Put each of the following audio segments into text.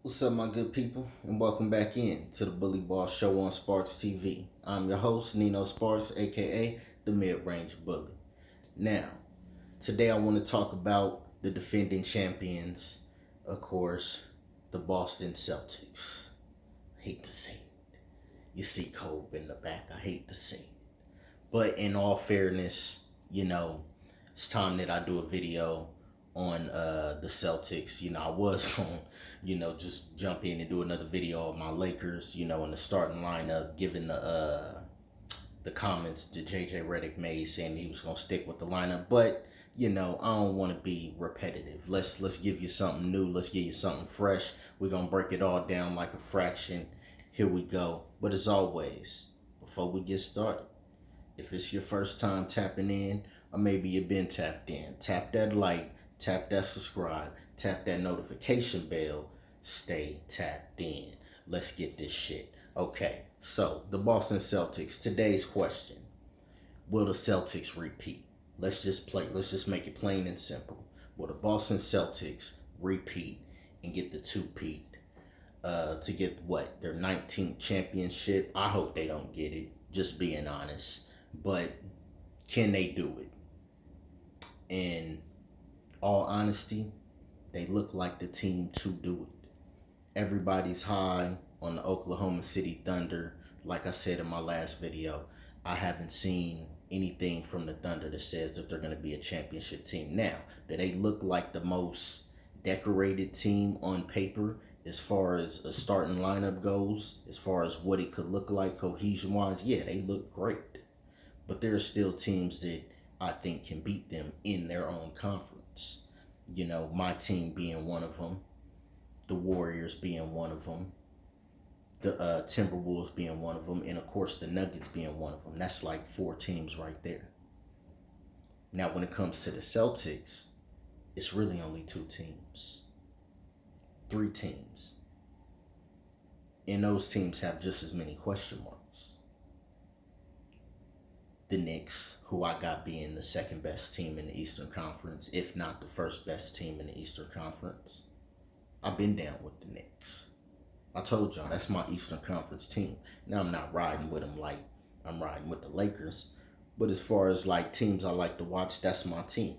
What's up, my good people, and welcome back in to the Bully Ball Show on Sparks TV. I'm your host, Nino Sparks, aka the Mid Range Bully. Now, today I want to talk about the defending champions, of course, the Boston Celtics. I hate to say it. You see Kobe in the back, I hate to say it. But in all fairness, it's time that I do a video on the Celtics. I was going to, just jump in and do another video of my Lakers, in the starting lineup, given the comments that JJ Redick made saying he was going to stick with the lineup. But, I don't want to be repetitive. Let's give you something new. Let's give you something fresh. We're going to break it all down like a fraction. Here we go. But as always, before we get started, if it's your first time tapping in, or maybe you've been tapped in, tap that like, tap that subscribe, tap that notification bell, stay tapped in. Let's get this shit. Okay, so the Boston Celtics, today's question. Will the Celtics repeat? Let's just make it plain and simple. Will the Boston Celtics repeat and get the two-peat to get what? Their 19th championship? I hope they don't get it, just being honest. But can they do it? In all honesty, they look like the team to do it. Everybody's high on the Oklahoma City Thunder. Like I said in my last video, I haven't seen anything from the Thunder that says that they're going to be a championship team. Now, do they look like the most decorated team on paper as far as a starting lineup goes, as far as what it could look like cohesion-wise? Yeah, they look great. But there are still teams that I think can beat them in their own conference. My team being one of them, the Warriors being one of them, the Timberwolves being one of them, and of course the Nuggets being one of them. That's like four teams right there. Now, when it comes to the Celtics, it's really only two teams, three teams. And those teams have just as many question marks. The Knicks, who I got being the second best team in the Eastern Conference, if not the first best team in the Eastern Conference. I've been down with the Knicks. I told y'all that's my Eastern Conference team. Now I'm not riding with them like I'm riding with the Lakers, but as far as like teams I like to watch, that's my team.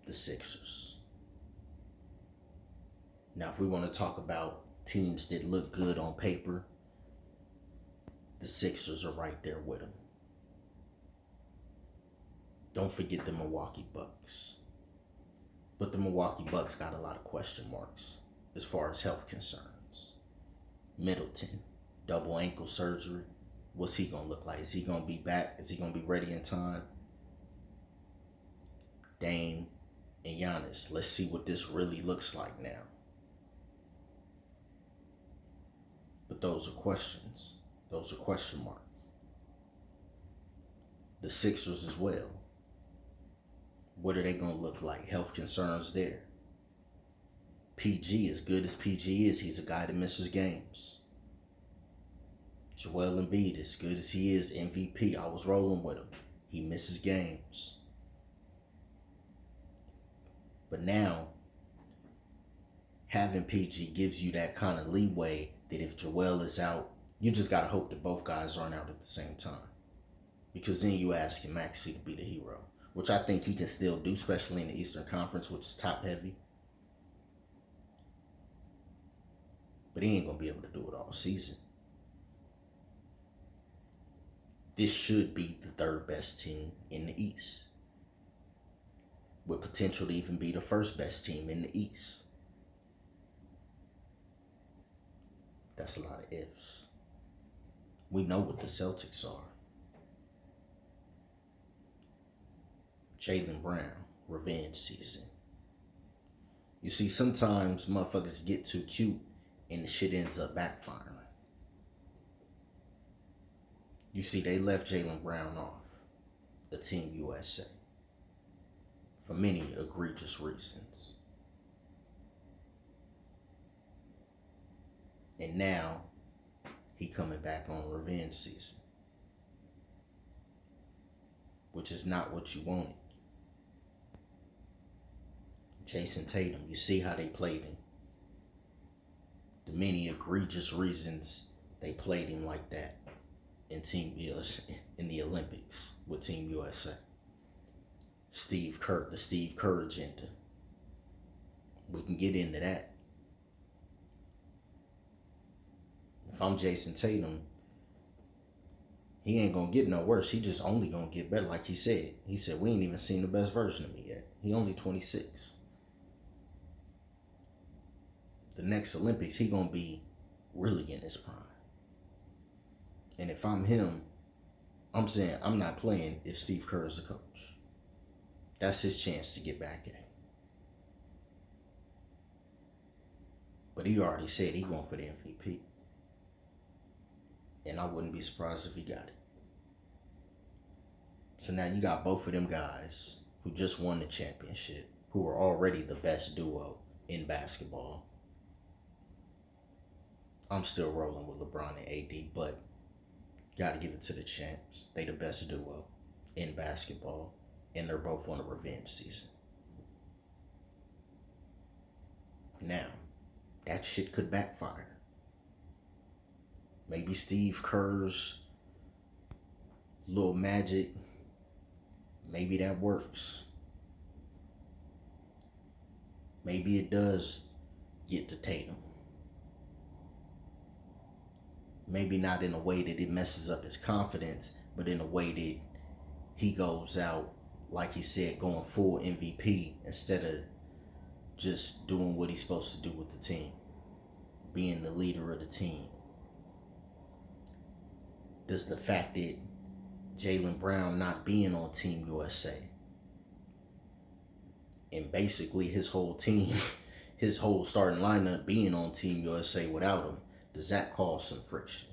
The Sixers. Now, if we want to talk about teams that look good on paper, the Sixers are right there with them. Don't forget the Milwaukee Bucks. But the Milwaukee Bucks got a lot of question marks as far as health concerns. Middleton, double ankle surgery. What's he going to look like? Is he going to be back? Is he going to be ready in time? Dame and Giannis. Let's see what this really looks like now. But those are questions. Those are question marks. The Sixers as well. What are they going to look like? Health concerns there. PG, as good as PG is, he's a guy that misses games. Joel Embiid, as good as he is, MVP, I was rolling with him. He misses games. But now, having PG gives you that kind of leeway that if Joel is out, you just got to hope that both guys aren't out at the same time. Because then you ask Maxey to be the hero, which I think he can still do, especially in the Eastern Conference, which is top heavy. But he ain't going to be able to do it all season. This should be the third best team in the East, with potential to even be the first best team in the East. That's a lot of ifs. We know what the Celtics are. Jaylen Brown, revenge season. You see, sometimes motherfuckers get too cute and the shit ends up backfiring. You see, they left Jaylen Brown off the Team USA for many egregious reasons. And now he coming back on revenge season, which is not what you wanted. Jason Tatum, you see how they played him. The many egregious reasons they played him like that in Team USA, in the Olympics with Team USA. Steve Kerr, the Steve Kerr agenda. We can get into that. If I'm Jason Tatum, he ain't gonna get no worse. He just only gonna get better. Like he said, we ain't even seen the best version of me yet. He only 26. The next Olympics, he gonna be really in his prime. And if I'm him, I'm saying I'm not playing if Steve Kerr is the coach. That's his chance to get back at him. But he already said he going for the MVP. And I wouldn't be surprised if he got it. So now you got both of them guys who just won the championship, who are already the best duo in basketball. I'm still rolling with LeBron and AD, but got to give it to the champs. They the best duo in basketball, and they're both on a revenge season. Now, that shit could backfire. Maybe Steve Kerr's little magic, maybe that works. Maybe it does get to Tatum. Maybe not in a way that it messes up his confidence, but in a way that he goes out, like he said, going full MVP instead of just doing what he's supposed to do with the team, being the leader of the team. Does the fact that Jaylen Brown not being on Team USA and basically his whole team, his whole starting lineup being on Team USA without him, does that cause some friction?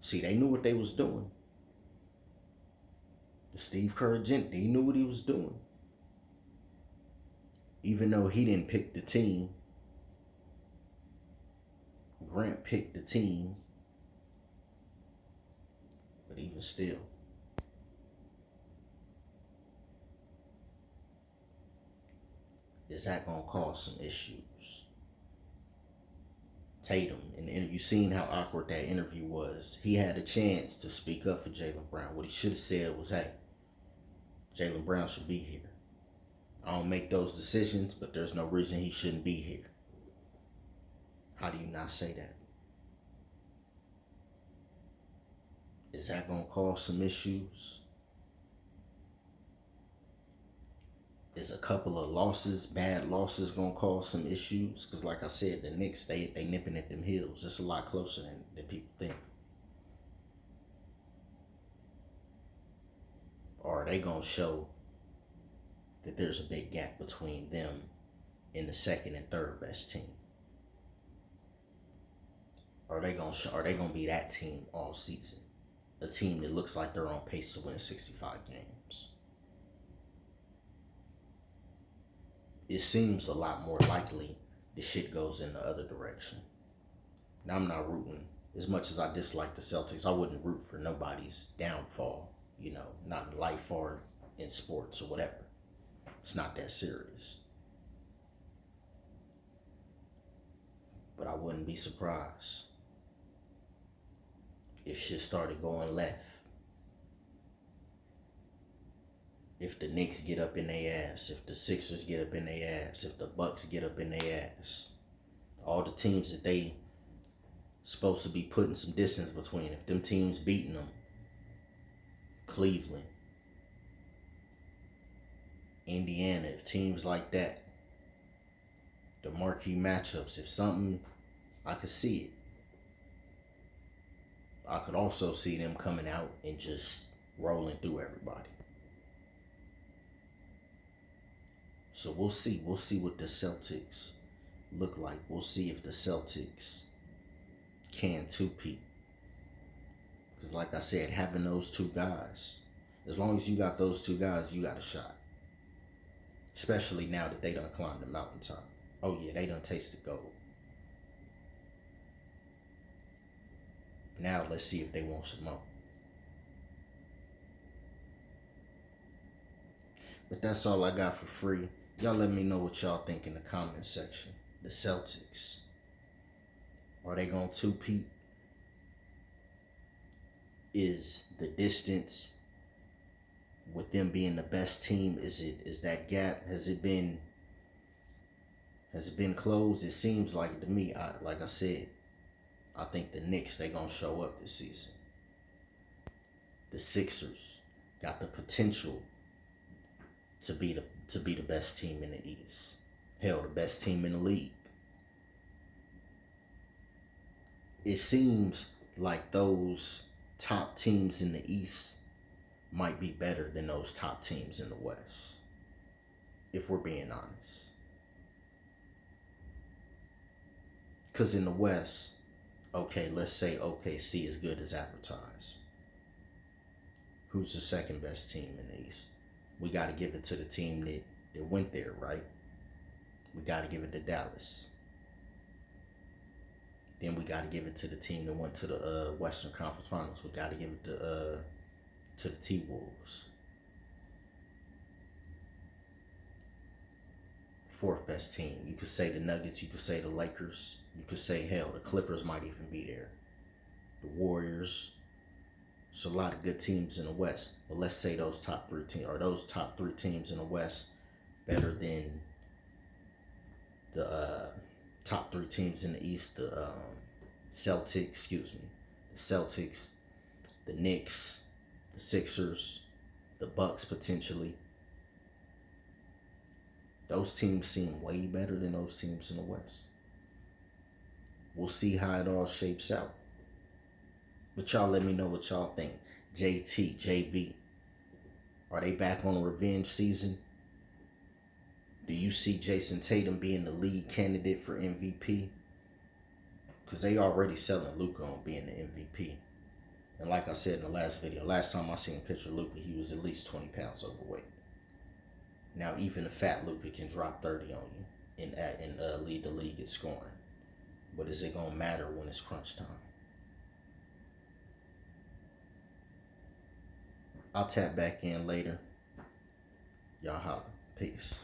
See, they knew what they was doing. The Steve Kerr agent, he knew what he was doing. Even though he didn't pick the team, Grant picked the team. But even still, is that going to cause some issues? Tatum, in the interview, you seen how awkward that interview was. He had a chance to speak up for Jaylen Brown. What he should have said was, hey, Jaylen Brown should be here. I don't make those decisions, but there's no reason he shouldn't be here. How do you not say that? Is that going to cause some issues? Is a couple of losses, bad losses, going to cause some issues? Because like I said, the Knicks, they nipping at them heels. It's a lot closer than people think. Or are they going to show that there's a big gap between them and the second and third best team? Are they going to be that team all season? A team that looks like they're on pace to win 65 games. It seems a lot more likely the shit goes in the other direction. Now, I'm not rooting. As much as I dislike the Celtics, I wouldn't root for nobody's downfall, not in life or in sports or whatever. It's not that serious. But I wouldn't be surprised if shit started going left. If the Knicks get up in their ass, if the Sixers get up in their ass, if the Bucks get up in their ass, all the teams that they supposed to be putting some distance between, if them teams beating them, Cleveland, Indiana, if teams like that, the marquee matchups, if something, I could see it. I could also see them coming out and just rolling through everybody. So we'll see. We'll see what the Celtics look like. We'll see if the Celtics can two-peat. Because like I said, having those two guys, as long as you got those two guys, you got a shot. Especially now that they done climbed the mountaintop. Oh yeah, they done tasted gold. Now let's see if they want some more. But that's all I got for free. Y'all let me know what y'all think in the comment section. The Celtics, are they gonna two-peat? Is the distance with them being the best team, is that gap, has it been closed? It seems like to me, like I said, I think the Knicks, they gonna show up this season. The Sixers got the potential to be the best team in the East. Hell, the best team in the league. It seems like those top teams in the East might be better than those top teams in the West, if we're being honest. Because in the West, okay, let's say OKC is good as advertised. Who's the second best team in the East? We got to give it to the team that went there, right? We got to give it to Dallas. Then we got to give it to the team that went to the Western Conference Finals. We got to give it to the T-Wolves. Fourth best team. You could say the Nuggets. You could say the Lakers. You could say, hell, the Clippers might even be there. The Warriors. There's a lot of good teams in the West. But let's say those top three teams in the West better than the top three teams in the East. The Celtics, the Knicks, the Sixers, the Bucks potentially. Those teams seem way better than those teams in the West. We'll see how it all shapes out. But y'all let me know what y'all think. JT, JB, are they back on a revenge season? Do you see Jason Tatum being the lead candidate for MVP? Because they already selling Luka on being the MVP. And like I said in the last video, last time I seen a picture of Luka, he was at least 20 pounds overweight. Now even a fat Luka can drop 30 on you and lead the league in scoring. But is it going to matter when it's crunch time? I'll tap back in later. Y'all holla. Peace.